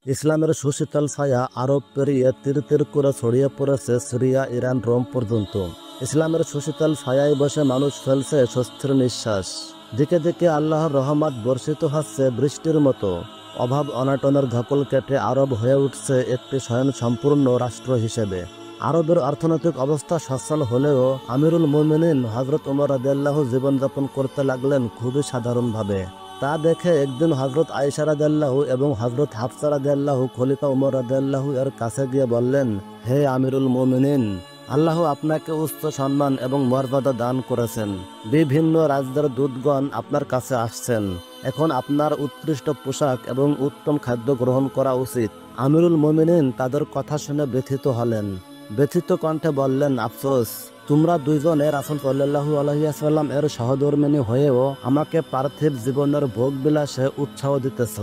ইসলামের সুশীতল ছায়া আরব পেরিয়ে তীর তীর করে ছড়িয়ে পড়েছে সিরিয়া, ইরান, রোম পর্যন্ত। ইসলামের সুশীতল ছায়ায় বসে মানুষ ফেলছে স্বস্তির নিঃশ্বাস। দিকে দিকে আল্লাহর রহমত বর্ষিত হচ্ছে বৃষ্টির মতো। অভাব অনাটনের ধকল কেটে আরব হয়ে উঠছে একটি স্বয়ংসম্পূর্ণ রাষ্ট্র হিসেবে। আরবের অর্থনৈতিক অবস্থা সচ্ছল হলেও আমিরুল মুমিনিন হযরত ওমর রাদিয়াল্লাহু জীবনযাপন করতে লাগলেন খুবই সাধারণভাবে। তা দেখে একদিন হযরত আয়েশা রাদিয়াল্লাহু এবং হযরত হাফসা রাদিয়াল্লাহু খলিফা ওমর রাদিয়াল্লাহু এর কাছে গিয়ে বললেন, হে আমিরুল মুমিনিন, আল্লাহ আপনাকে উচ্চ সম্মান এবং মর্যাদা দান করেছেন। বিভিন্ন রাজ্যের দূতগণ আপনার কাছে আসছেন। এখন আপনার উৎকৃষ্ট পোশাক এবং উত্তম খাদ্য গ্রহণ করা উচিত। আমিরুল মুমিনিন তাদের কথা শুনে ব্যথিত হলেন। ব্যথিত কণ্ঠে বললেন, আফসোস, তোমরা দুইজনে রাসূল সাল্লাল্লাহু আলাইহি ওয়াসাল্লাম এর সহধর্মিণী হয়েও আমাকে পার্থিব জীবনের ভোগ বিলাসে উৎসাহ দিতেছ।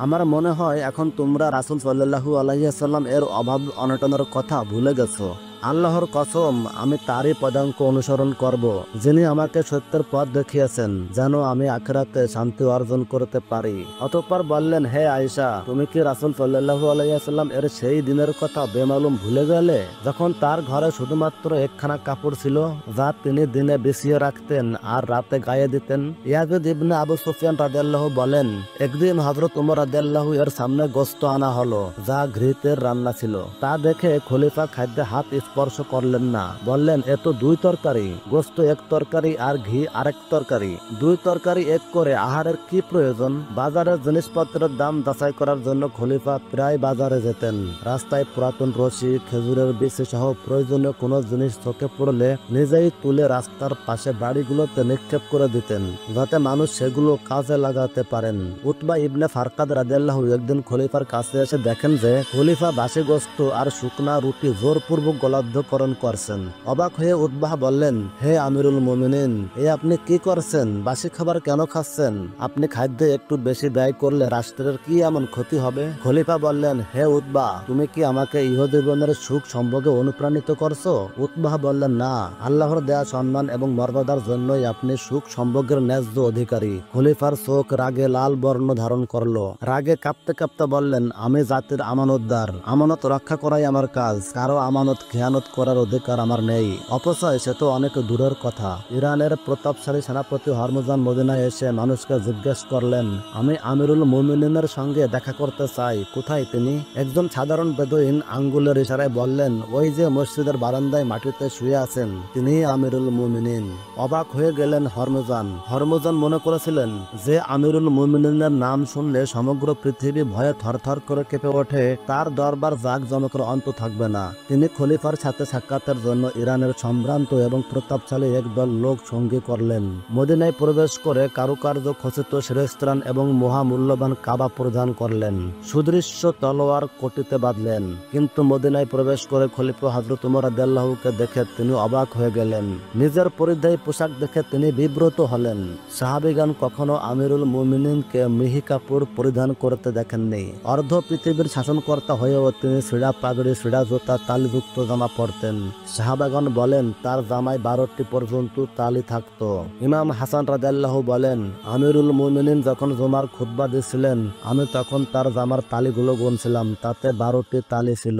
আমার মনে হয় এখন তোমরা রাসূল সাল্লাল্লাহু আলাইহি ওয়াসাল্লাম এর অভাব অনটনের কথা ভুলে গেছো। আল্লাহর কসম, আমি তারই পদাঙ্ক অনুসরণ করব, যিনি আমাকে সত্যের পথ দেখিয়েছেন, যেন আমি আখিরাতে শান্তি অর্জন করতে পারি। অতঃপর বললেন, হে আয়েশা, তুমি কি রাসূল সাল্লাল্লাহু আলাইহি ওয়াসাল্লাম এর সেই দিনের কথা বেমালুম ভুলে গেলে, যখন তার ঘরে শুধুমাত্র একখানা কাপড় ছিল, যা তিনি দিনে বিছিয়ে রাখতেন আর রাতে গায়ে দিতেন? ইয়াজিদ ইবনে আবু সুফিয়ান রাদিয়াল্লাহু বলেন, একদিন হযরত ওমর রাদিয়াল্লাহু এর সামনে গোশত আনা হলো, যা ঘৃতের রান্না ছিল। তা দেখে খলিফা খাদ্যে হাত স্পর্শ করলেন না। বললেন, এ তো দুই তরকারি, গোশত এক তরকারি আর ঘি আরেক তরকারি। দুই তরকারি এক করে আহারের কি প্রয়োজন? বাজারের জিনিসপত্রের দাম যাচাই করার জন্য খলিফা প্রায় বাজারে যেতেন। রাস্তায় পুরাতন রশি, খেজুরের বিচি সহ প্রয়োজনীয় কোনো জিনিস চোখে পড়লে নিজেই তুলে রাস্তার পাশে বাড়িগুলোতে নিক্ষেপ করে দিতেন, যাতে মানুষ সেগুলো কাজে লাগাতে পারেন। উতবা ইবনে ফারকাদ রাদিয়াল্লাহু একদিন খলিফার কাছে এসে দেখেন যে খলিফা বাসি গোশত আর শুকনা রুটি জোরপূর্বক গলাধঃকরণ করছেন। অবাক হয়ে উতবাহ বললেন, হে আমিরুল মুমিনিন, এ আপনি কি করছেন? বাসি খাবার কেন খাচ্ছেন? আপনি খাদ্যে একটু বেশি ব্যয় করলে রাষ্ট্রের কি এমন ক্ষতি হবে? খলিফা বললেন, হে উতবা, তুমি কি আমাকে ইহজীবনের সুখ সম্ভোগে অনুপ্রাণিত করছো? উতবাহ বললেন, না, আল্লাহর দেয়া সম্মান এবং মর্যাদার জন্যই আপনি সুখ সম্ভোগের ন্যায্য অধিকারী। খলিফার চোখ রাগে লাল বর্ণ ধারণ করলো। রাগে কাঁপতে কাঁপতে বললেন, আমি জাতির আমানতদার। আমানত রক্ষা করাই আমার কাজ। কারো আমানত খেয়ানত করার অধিকার আমার নেই। অপচয় সে তো অনেক দূরের কথা। ইরানের প্রতাপশালী সেনাপতি হরমুজান মদিনায় এসে মানুষকে জিজ্ঞেস করলেন, আমি আমিরুল মুমিনিনের সঙ্গে দেখা করতে চাই, কোথায় তিনি? একজন সাধারণ বেদুইন আঙ্গুলের ইশারায় বললেন, ওই যে মসজিদের বারান্দায় মাটিতে শুয়ে আছেন, তিনি আমিরুল মুমিনিন। অবাক হয়ে গেলেন হরমুজান। হরমুজান মনে করেছিলেন যে আমিরুল মুমিনিনের নাম শুনলে সমগ্র পৃথিবী ভয়ে থরথর করে কেঁপে ওঠে, তার দরবার জাঁকজমকের অন্ত থাকবে না। তিনি খলিফার সাথে সাক্ষাতের জন্য ইরানের সম্ভ্রান্ত এবং প্রতাপশালী একদল লোক সঙ্গী করলেন। মদিনায় প্রবেশ করে কারুকার্য খচিত শিরস্ত্রাণ এবং মহামূল্যবান কাবা প্রদান করলেন। সুদৃশ্য তলোয়ার কটিতে বাঁধলেন। কিন্তু মদিনায় প্রবেশ করে খলিফা হযরত ওমর রাদিয়াল্লাহুকে দেখে তিনি অবাক হয়ে গেলেন। নিজের পরিধায়ী পোশাক দেখে তিনি বিব্রত হলেন। সাহাবীগণ কখনো আমিরুল মুমিনিনকে মিহি কাপড় পরিধান করতে দেখেননি। অর্ধ পৃথিবীর শাসনকর্তা হয়েও তিনি ছিঁড়া পাগড়ি, ছিঁড়া জুতা, তালিযুক্ত জামা পরতেন। সাহাবাগণ বলেন, তার জামায় 12টি পর্যন্ত তালি থাকত। ইমাম হাসান রাদিয়াল্লাহু বলেন, আমিরুল মুমিনিন যখন জুমার খুতবা দিচ্ছিলেন, আমি তখন তার জামার তালিগুলো গুনছিলাম, তাতে 12টি তালি ছিল।